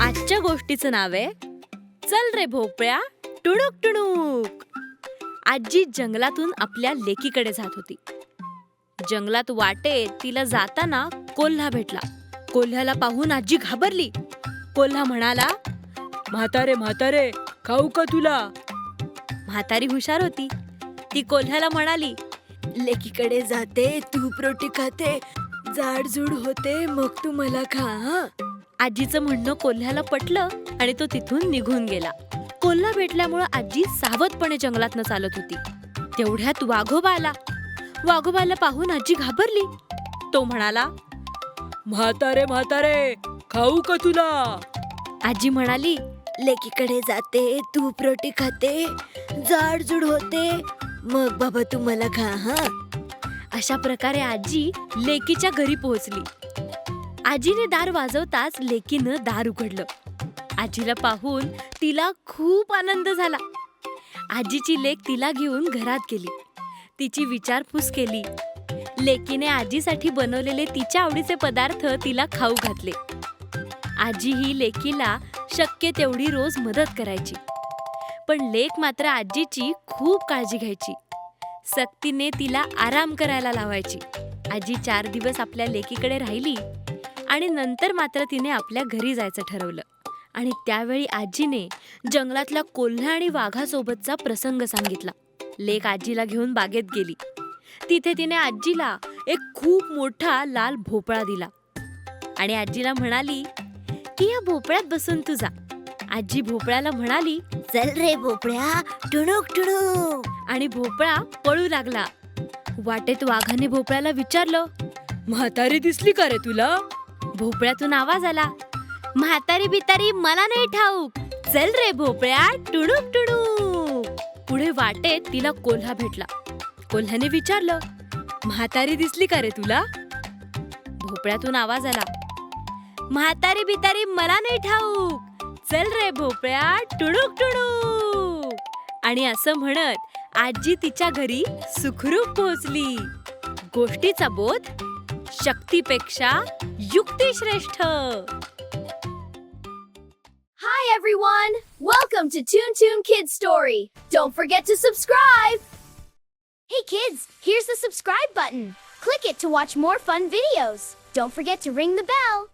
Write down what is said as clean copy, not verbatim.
आजच्या गोष्टीचं नाव आहे चल रे भोपळ्या टुणूक टुणूक. आजी जंगलातून आपल्या लेकीकडे जात होती. जंगलात वाटेत तिला जाताना कोल्हा भेटला. कोल्ह्याला पाहून आजी घाबरली. कोल्हा म्हणाला, म्हातारे म्हातारे खाऊ का तुला? म्हातारी हुशार होती. ती कोल्ह्याला म्हणाली, लेकीकडे जाते, तूप रोटी खाते, जाडजूड होते, मग तू मला खा हा. आजीचं म्हणणं कोल्ह्याला पटलं आणि तो तिथून निघून गेला. कोल्हा भेटल्यामुळे आजी सावधपणे जंगलातनं चालत होती. तेवढ्यात वाघोबा आला. वाघोबाला पाहून आजी घाबरली. तो म्हणाला, म्हातारे म्हातारे खाऊ का तुला? आजी म्हणाली, लेकीकडे जाते, तूप रोटी खाते, जाडजूड होते, मग बाबा तू मला खा हा. अशा प्रकारे आजी लेकीच्या घरी पोहोचली. आजीने दार वाजवताच लेकीनं दार उघडलं. आजीला पाहून तिला खूप आनंद झाला. आजीची लेक तिला घेऊन घरात गेली. तिची विचारपूस केली. लेकीने आजीसाठी बनवलेले तिच्या आवडीचे पदार्थ तिला खाऊ घातले. आजी ही लेकीला शक्य तेवढी रोज मदत करायची. पण लेक मात्र आजीची खूप काळजी घ्यायची. सक्तीने तिला आराम करायला लावायची. आजी 4 दिवस आपल्या लेकीकडे राहिली आणि नंतर मात्र तिने आपल्या घरी जायचं ठरवलं. आणि त्यावेळी आजीने जंगलातल्या कोल्हा आणि वाघासोबतचा प्रसंग सांगितला. लेक आजीला घेऊन बागेत गेली. तिथे तिने आजीला एक खूप मोठा लाल भोपळा दिला आणि आजीला म्हणाली की या भोपळ्यात बसून तू जा. आजी भोपळ्याला म्हणाली, चल रे भोपळ्या टुणूक टुणूक. आणि भोपळा पळू लागला. वाटेत वाघाने भोपळ्याला विचारलं, म्हातारी दिसली का रे तुला? भोपळ्यातून आवाज आला, म्हातारी बितारी मला नाही ठाऊक, चल रे भोपळ्या टुणूक टुणूक. पुढे वाटेत तिला कोल्हा भेटला. कोल्ह्याने विचारलं, म्हातारी दिसली का रे तुला? भोपळ्यातून आवाज आला, म्हातारी बितारी मला नाही ठाऊक, चल रे भोपळ्या टुणूक टुणूक. आणि असं म्हणत आजी तिच्या घरी सुखरूप पोहोचली. गोष्टीचा बोध, शक्तीपेक्षा युक्ती श्रेष्ठ. Hi everyone! Welcome to Toon Toon Kids Story. Don't forget to subscribe! Hey kids, here's the subscribe button. Click it to watch more fun videos. Don't forget to ring the bell.